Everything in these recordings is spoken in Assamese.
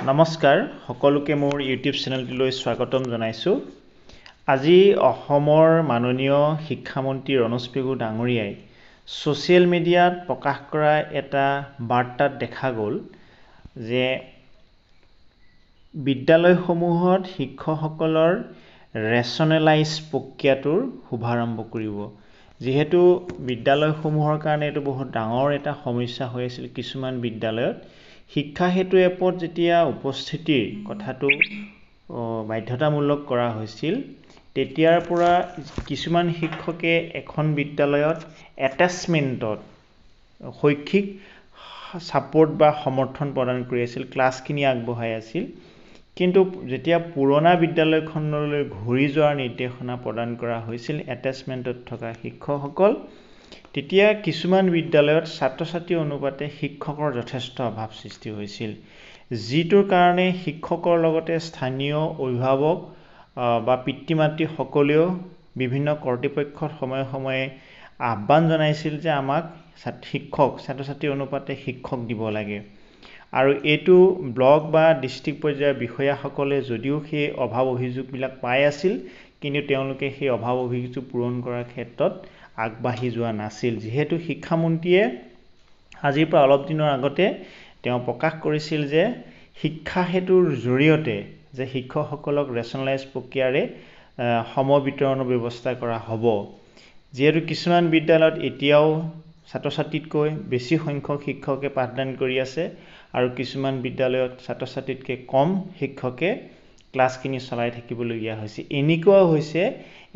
নমস্কাৰ সকলোকে মোৰ ইউটিউব চেনেলটিলৈ স্বাগতম জনাইছোঁ। আজি অসমৰ মাননীয় শিক্ষামন্ত্ৰী ৰণোজ পেগু ডাঙৰীয়াই ছ'চিয়েল মিডিয়াত প্ৰকাশ কৰা এটা বাৰ্তাত দেখা গ'ল যে বিদ্যালয়সমূহত শিক্ষকসকলৰ ৰেচনেলাইজ প্ৰক্ৰিয়াটোৰ শুভাৰম্ভ কৰিব। যিহেতু বিদ্যালয়সমূহৰ কাৰণে এইটো বহুত ডাঙৰ এটা সমস্যা হৈ আছিল। কিছুমান বিদ্যালয়ত শিক্ষা হেতু এপত যেতিয়া উপস্থিতিৰ কথাটো বাধ্যতামূলক কৰা হৈছিল, তেতিয়াৰ পৰা কিছুমান শিক্ষকে এখন বিদ্যালয়ত এটেচমেণ্টত শৈক্ষিক ছাপোৰ্ট বা সমৰ্থন প্ৰদান কৰি আছিল, ক্লাছখিনি আগবঢ়াই আছিল। কিন্তু যেতিয়া পুৰণা বিদ্যালয়খনলৈ ঘূৰি যোৱাৰ নিৰ্দেশনা প্ৰদান কৰা হৈছিল এটেচমেণ্টত থকা শিক্ষকসকল, তেতিয়া কিছুমান বিদ্যালয়ত ছাত্ৰ ছাত্ৰী অনুপাতে শিক্ষকৰ যথেষ্ট অভাৱ সৃষ্টি হৈছিল, যিটোৰ কাৰণে শিক্ষকৰ লগতে স্থানীয় অভিভাৱক বা পিতৃ মাতৃসকলেও বিভিন্ন কৰ্তৃপক্ষৰ সময়ে সময়ে আহ্বান জনাইছিল যে আমাক ছাত্ৰ ছাত্ৰী অনুপাতে শিক্ষক দিব লাগে। আৰু এইটো ব্লক বা ডিষ্ট্ৰিক্ট পৰ্যায়ৰ বিষয়াসকলে যদিও সেই অভাৱ অভিযোগবিলাক পাই আছিল, কিন্তু তেওঁলোকে সেই অভাৱ অভিযোগ পূৰণ কৰাৰ ক্ষেত্ৰত আগবাঢ়ি যোৱা নাছিল। যিহেতু শিক্ষামন্ত্ৰীয়ে আজিৰ পৰা অলপ দিনৰ আগতে তেওঁ প্ৰকাশ কৰিছিল যে শিক্ষা হেতুৰ জৰিয়তে যে শিক্ষকসকলক ৰেচনেলাইজ প্ৰক্ৰিয়াৰে সমবিতৰণৰ ব্যৱস্থা কৰা হ'ব। যিহেতু কিছুমান বিদ্যালয়ত এতিয়াও ছাত্ৰ ছাত্ৰীতকৈ বেছি সংখ্যক শিক্ষকে পাঠদান কৰি আছে আৰু কিছুমান বিদ্যালয়ত ছাত্ৰ ছাত্ৰীতকৈ কম শিক্ষকে ক্লাছখিনি চলাই থাকিবলগীয়া হৈছে। এনেকুৱাও হৈছে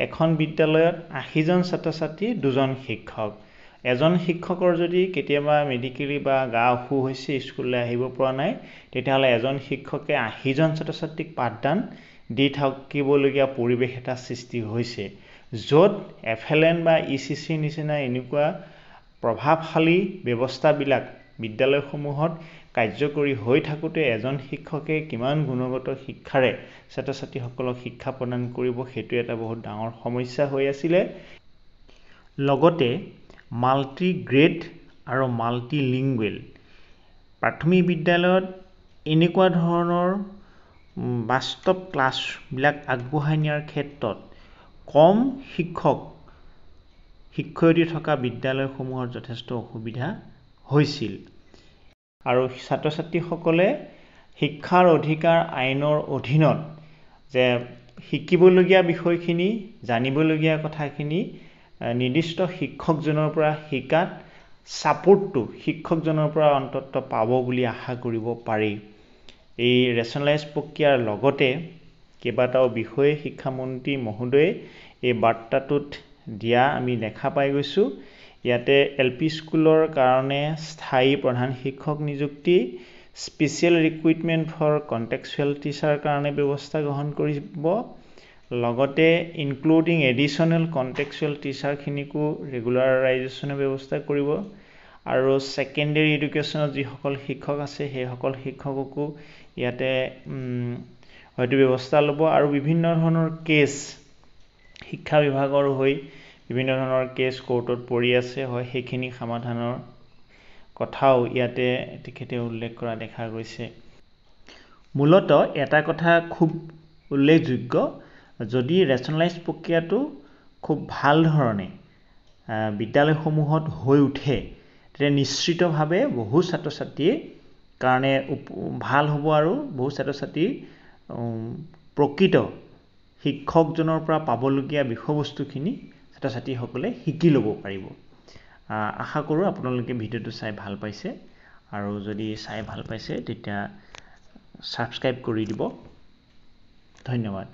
এখন বিদ্যালয়ত ৮০জন ছাত্ৰ ছাত্ৰী ২জন শিক্ষক। এজন শিক্ষকৰ যদি কেতিয়াবা মেডিকেলি বা গা অসুখ হৈছে, স্কুললৈ আহিব পৰা নাই, তেতিয়াহ'লে এজন শিক্ষকে ৮০জন ছাত্ৰ ছাত্ৰীক পাঠদান দি থাকিবলগীয়া পৰিৱেশ এটা সৃষ্টি হৈছে, য'ত FLN বা ECCৰ নিচিনা এনেকুৱা প্ৰভাৱশালী ব্যৱস্থাবিলাক বিদ্যালয়সমূহত কাৰ্যকৰী হৈ থাকোঁতে এজন শিক্ষকে কিমান গুণগত শিক্ষাৰে ছাত্ৰ ছাত্ৰীসকলক শিক্ষা প্ৰদান কৰিব, সেইটো এটা বহুত ডাঙৰ সমস্যা হৈ আছিলে। লগতে মাল্টি গ্ৰেড আৰু মাল্টিলিংগুৱেল প্ৰাথমিক বিদ্যালয়ত এনেকুৱা ধৰণৰ বাস্তৱ ক্লাছবিলাক আগবঢ়াই নিয়াৰ ক্ষেত্ৰত কম শিক্ষয়িত্ৰী থকা বিদ্যালয়সমূহৰ যথেষ্ট অসুবিধা হৈছিল। আৰু ছাত্ৰ ছাত্ৰীসকলে শিক্ষাৰ অধিকাৰ আইনৰ অধীনত যে শিকিবলগীয়া বিষয়খিনি, জানিবলগীয়া কথাখিনি নিৰ্দিষ্ট শিক্ষকজনৰ পৰা শিকাত ছাপোৰ্টটো শিক্ষকজনৰ পৰা অন্ততঃ পাব বুলি আশা কৰিব পাৰি। এই ৰেচনেলাইজ প্ৰক্ৰিয়াৰ লগতে কেইবাটাও বিষয়ে শিক্ষামন্ত্ৰী মহোদয়ে এই বাৰ্তাটোত দিয়া আমি দেখা পাই গৈছোঁ। ইয়াতে LP স্কুলৰ কাৰণে স্থায়ী প্ৰধান শিক্ষক নিযুক্তি, special recruitment for contractual teacher কাৰণে ব্যৱস্থা গ্ৰহণ কৰিব, লগতে ইনক্লুডিং এডিশ্যনেল কণ্টেক্সুৱেল টিচাৰখিনিকো ৰেগুলাৰাইজেশ্যনৰ ব্যৱস্থা কৰিব, আৰু ছেকেণ্ডেৰী এডুকেশ্যনত যিসকল শিক্ষক আছে সেইসকল শিক্ষককো ইয়াতে হয়তো ব্যৱস্থা ল'ব। আৰু বিভিন্ন ধৰণৰ কেছ শিক্ষা বিভাগৰ হৈ বিভিন্ন ধৰণৰ কেছ কোৰ্টত পৰি আছে, হয় সেইখিনি সমাধানৰ কথাও ইয়াতে তেখেতে উল্লেখ কৰা দেখা গৈছে। মূলতঃ এটা কথা খুব উল্লেখযোগ্য, যদি ৰেচনেলাইজ প্ৰক্ৰিয়াটো খুব ভাল ধৰণে বিদ্যালয়সমূহত হৈ উঠে, তেতিয়া নিশ্চিতভাৱে বহু ছাত্ৰ ছাত্ৰীৰ কাৰণে ভাল হ'ব আৰু বহু ছাত্ৰ ছাত্ৰী প্ৰকৃত শিক্ষকজনৰ পৰা পাবলগীয়া বিষয়বস্তুখিনি ছাত্ৰ ছাত্ৰীসকলে শিকি ল'ব পাৰিব। আশা কৰোঁ আপোনালোকে ভিডিঅ'টো চাই ভাল পাইছে, আৰু যদি চাই ভাল পাইছে তেতিয়া ছাবস্ক্ৰাইব কৰি দিব। ধন্যবাদ।